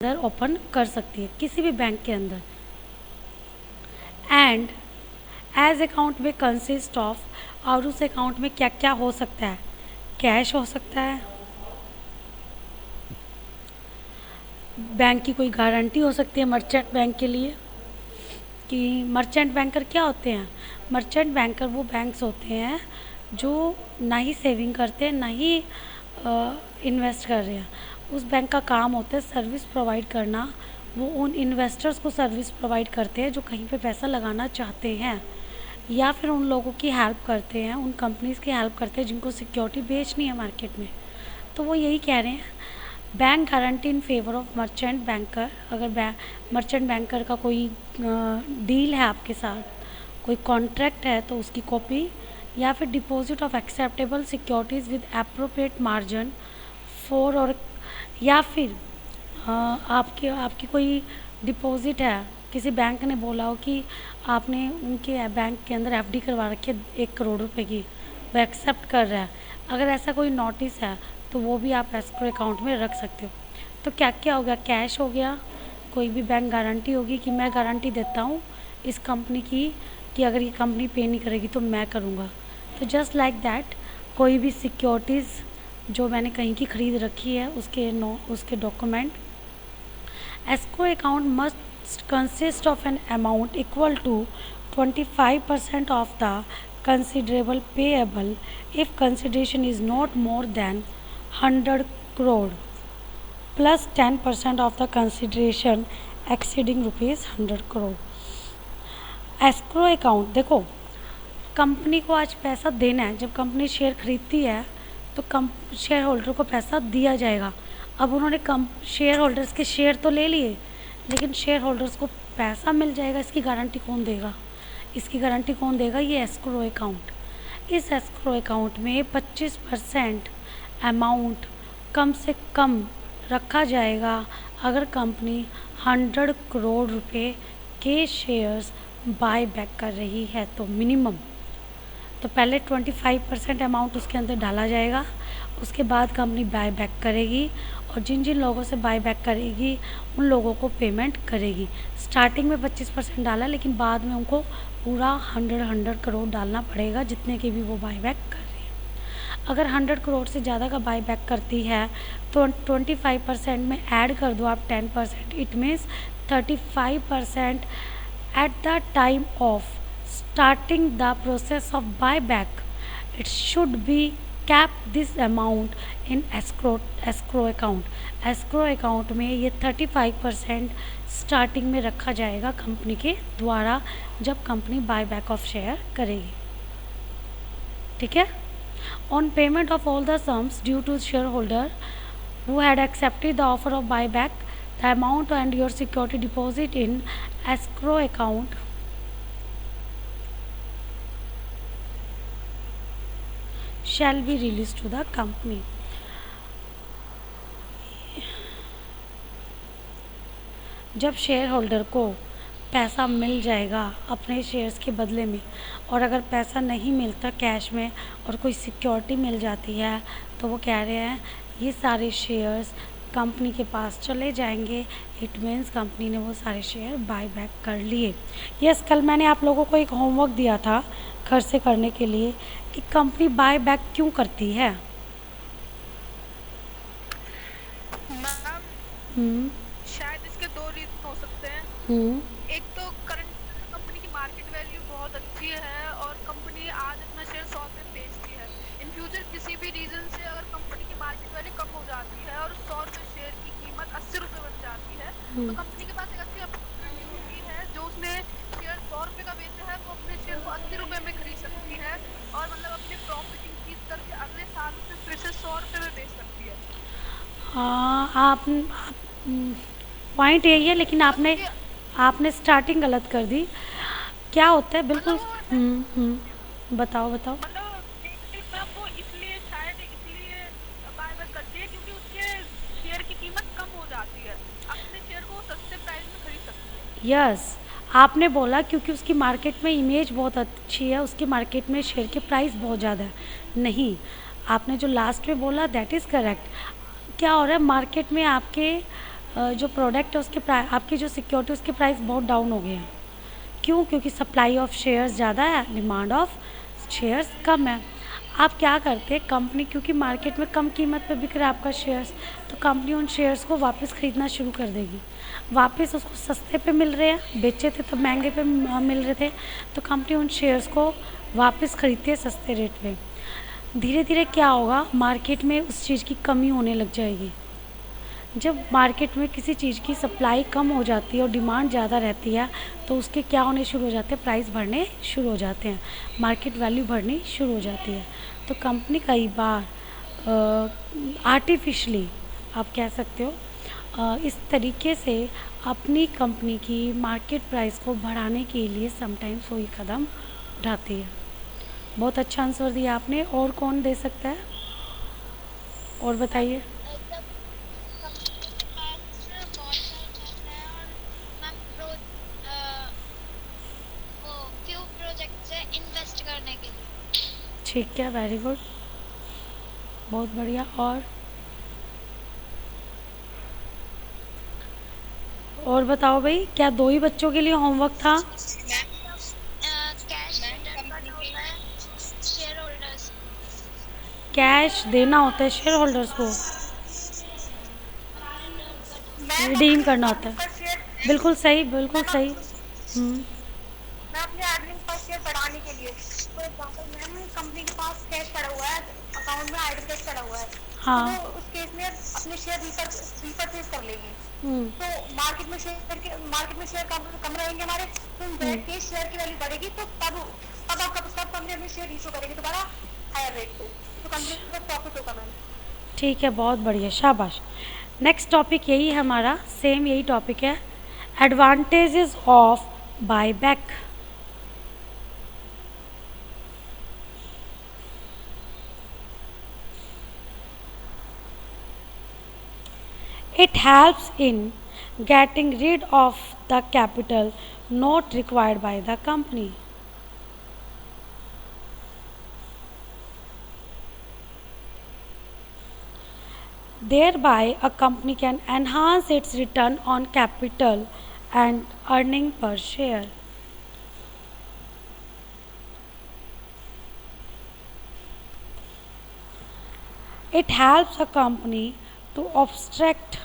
अंदर ओपन कर सकती है, किसी भी बैंक के अंदर। एंड एज अकाउंट में कंसिस्ट ऑफ, और उस अकाउंट में क्या क्या हो सकता है, कैश हो सकता है, बैंक की कोई गारंटी हो सकती है मर्चेंट बैंक के लिए। कि मर्चेंट बैंकर क्या होते हैं? मर्चेंट बैंकर वो बैंक्स होते हैं जो ना ही सेविंग करते हैं ना ही इन्वेस्ट कर रहे हैं। उस बैंक का काम होता है सर्विस प्रोवाइड करना। वो उन इन्वेस्टर्स को सर्विस प्रोवाइड करते हैं जो कहीं पे पैसा लगाना चाहते हैं, या फिर उन लोगों की हेल्प करते हैं, उन कंपनीज़ की हेल्प करते हैं जिनको सिक्योरिटी बेचनी है मार्केट में। तो वो यही कह रहे हैं, bank guarantee in favour of merchant banker. अगर मर्चेंट बैंकर का कोई डील है आपके साथ, कोई कॉन्ट्रैक्ट है, तो उसकी कॉपी, या फिर deposit of acceptable securities with appropriate margin for, और या फिर आपकी कोई डिपॉजिट है, किसी बैंक ने बोला हो कि आपने उनके बैंक के अंदर एफडी करवा रखी है 1 करोड़ रुपए की, वो एक्सेप्ट कर रहा है, अगर ऐसा कोई नोटिस है तो वो भी आप एस्क्रो अकाउंट में रख सकते हो। तो क्या क्या हो गया? कैश हो गया, कोई भी बैंक गारंटी होगी कि मैं गारंटी देता हूँ इस कंपनी की कि अगर ये कंपनी पे नहीं करेगी तो मैं करूँगा। तो जस्ट लाइक दैट, कोई भी सिक्योरिटीज़ जो मैंने कहीं की खरीद रखी है उसके document. Escrow account must consist of an amount equal to 25% of the considerable payable if consideration is not more than 100 crore plus 10% of the consideration exceeding rupees 100 crore। Escrow account देखो, company को आज पैसा देना है, जब company share खरीदती है तो शेयर होल्डर को पैसा दिया जाएगा। अब उन्होंने शेयर होल्डर्स के शेयर तो ले लिए, लेकिन शेयर होल्डर्स को पैसा मिल जाएगा, इसकी गारंटी कौन देगा? इसकी गारंटी कौन देगा? ये एस्क्रो अकाउंट। इस एस्क्रो अकाउंट में 25% अमाउंट कम से कम रखा जाएगा अगर कंपनी 100 करोड़ रुपए के शेयर्स बाय बैक कर रही है तो मिनिमम। तो पहले 25% अमाउंट उसके अंदर डाला जाएगा, उसके बाद कंपनी बाय बैक करेगी, और जिन जिन लोगों से बाय बैक करेगी उन लोगों को पेमेंट करेगी। स्टार्टिंग में 25% डाला, लेकिन बाद में उनको पूरा 100 करोड़ डालना पड़ेगा जितने की भी वो बाय बैक कर रही है। अगर 100 करोड़ से ज़्यादा का बाय बैक करती है तो 25% में ऐड कर दो आप 10%, it means 35% at the time of starting the process of buyback. It should be kept this amount in escrow account. escrow account में ये 35% स्टार्टिंग में रखा जाएगा कंपनी के द्वारा जब कंपनी बायबैक ऑफ शेयर करेगी। ठीक है। On payment of all the sums due to share holder who had accepted the offer of buyback, the amount and your security deposit in escrow account shall be released to the company। जब share holder को पैसा मिल जाएगा अपने shares के बदले में, और अगर पैसा नहीं मिलता कैश में और कोई सिक्योरिटी मिल जाती है, तो वो कह रहे हैं ये सारे शेयर्स कंपनी के पास चले जाएंगे। इट मीन्स कंपनी ने वो सारे शेयर बाय बैक कर लिए। यस, कल मैंने आप लोगों को एक होमवर्क दिया था घर से करने के लिए कि कंपनी बाय बैक क्यों करती है। मैम शायद इसके 2 रीजन हो सकते हैं। एक तो करंट कंपनी की मार्केट वैल्यू बहुत अच्छी है और कंपनी आज अपना शेयर 100 पे बेचती है। इन फ्यूचर किसी भी रीजन से अगर कंपनी की मार्केट वैल्यू कम हो जाती है और 100 रुपये शेयर की कीमत 80 रुपये बन जाती है, तो कंपनी के पास एक अच्छी अपॉर्चुनिटी होती है, जो उसने शेयर 100 रुपये का बेचा है वो अपने शेयर को 80 रुपये में खरीद सकती है और मतलब अपने प्रॉफिट इंक्रीज करके अगले साल उसे फिर से 100 रुपये में बेच सकती है। हाँ, आप पॉइंट यही है, लेकिन आपने स्टार्टिंग गलत कर दी। क्या होता है बिल्कुल। बताओ। मतलब वो इसलिए शायद इसलिए बायबैक करती है क्योंकि उसके शेयर की कीमत कम हो जाती है, अपने शेयर को सस्ते प्राइस में खरीद सकती है। यस, आपने बोला क्योंकि उसकी मार्केट में इमेज बहुत अच्छी है, उसकी मार्केट में शेयर के प्राइस बहुत ज़्यादा है। नहीं, आपने जो लास्ट में बोला दैट इज़ करेक्ट। क्या हो रहा है मार्केट में आपके जो प्रोडक्ट है उसके प्राइस, आपकी जो सिक्योरिटी उसके प्राइस बहुत डाउन हो गए हैं। क्यों? क्योंकि सप्लाई ऑफ शेयर्स ज़्यादा है, डिमांड ऑफ शेयर्स कम है। आप क्या करते हैं, कंपनी क्योंकि मार्केट में कम कीमत पे बिक रहा है आपका शेयर्स, तो कंपनी उन शेयर्स को वापस ख़रीदना शुरू कर देगी। वापस उसको सस्ते पे मिल रहे हैं, बेचे थे तो महंगे पे मिल रहे थे, तो कंपनी उन शेयर्स को वापस ख़रीदती है सस्ते रेट पे। धीरे धीरे क्या होगा, मार्केट में उस चीज़ की कमी होने लग जाएगी। जब मार्केट में किसी चीज़ की सप्लाई कम हो जाती है और डिमांड ज़्यादा रहती है, तो उसके क्या होने शुरू हो जाते हैं, प्राइस बढ़ने शुरू हो जाते हैं, मार्केट वैल्यू बढ़नी शुरू हो जाती है। तो कंपनी कई बार आर्टिफिशली आप कह सकते हो इस तरीके से अपनी कंपनी की मार्केट प्राइस को बढ़ाने के लिए समटाइम्स वही कदम उठाती है। बहुत अच्छा आंसर दिया आपने। और कौन दे सकता है, और बताइए। जब कंपनी के पास बहुत सारा पैसा है और मैम वो फ्यू प्रोजेक्ट्स है इन्वेस्ट करने के लिए। ठीक है, वेरी गुड, बहुत बढ़िया। और बताओ भाई, क्या दो ही बच्चों के लिए होमवर्क था? कैश रिटर्न करना होता है शेयर होल्डर्स। कैश देना होता है शेयर होल्डर्स को, रिटर्न करना होता मैं रिडीम अपनी करना होता अर्निंग है। पर शेयर बिल्कुल सही, बिल्कुल मैं सही। मैं अपने अर्निंग पर शेयर बढ़ाने के लिए, फॉर एग्जाम्पल मैम कंपनी के पास कैश पड़ा हुआ है, अकाउंट में आइडल कैश पड़ा हुआ है, तो हाँ। वो उस केस में अपने शेयर रीपरचेज कर लेगी। हम्म, तो मार्केट में शेयर कम रहेंगे हमारे, तो इन दैट केस शेयर की वैल्यू बढ़ेगी, तो तब कंपनी अपने शेयर इशू करेगी दोबारा हायर रेट पे, तो कंपनी को प्रॉफिट होगा मैम। ठीक है, बहुत बढ़िया, शाबाश। नेक्स्ट टॉपिक यही है हमारा, सेम यही टॉपिक है, advantages of buyback. It helps in getting rid of the capital not required by the company. Thereby, a company can enhance its return on capital and earning per share. It helps a company to obstruct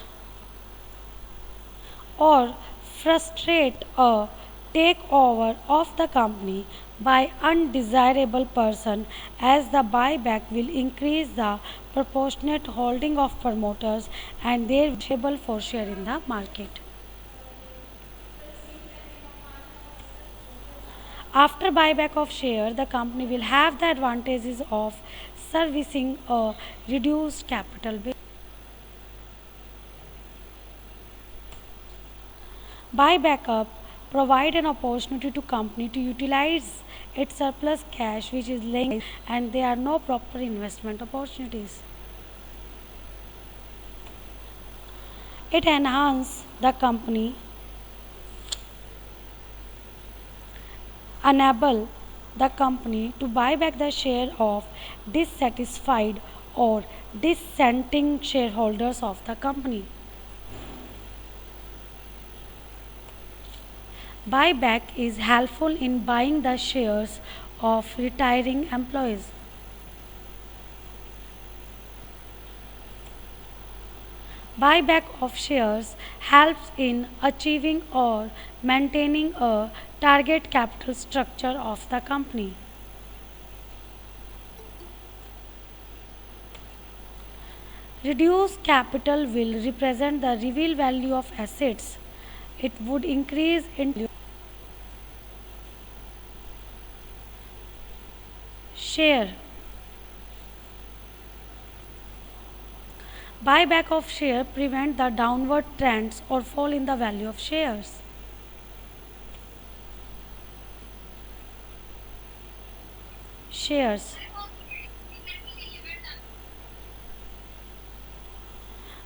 or frustrate a takeover of the company by undesirable person, as the buyback will increase the proportionate holding of promoters and their available for share in the market. After buyback of share, the company will have the advantages of servicing a reduced capital base. Buyback up provide an opportunity to company to utilize its surplus cash which is laying, and there are no proper investment opportunities. It enhance the company, enable the company to buy back the share of dissatisfied or dissenting shareholders of the company. Buyback is helpful in buying the shares of retiring employees. Buyback of shares helps in achieving or maintaining a target capital structure of the company. Reduced capital will represent the real value of assets. It would increase in share. Buyback of share prevent the downward trends or fall in the value of shares. Shares.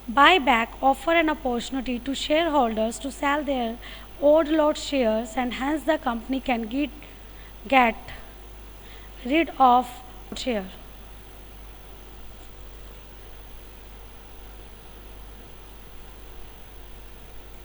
Buyback offer an opportunity to shareholders to sell their old lot shares, and hence the company can get rid of share.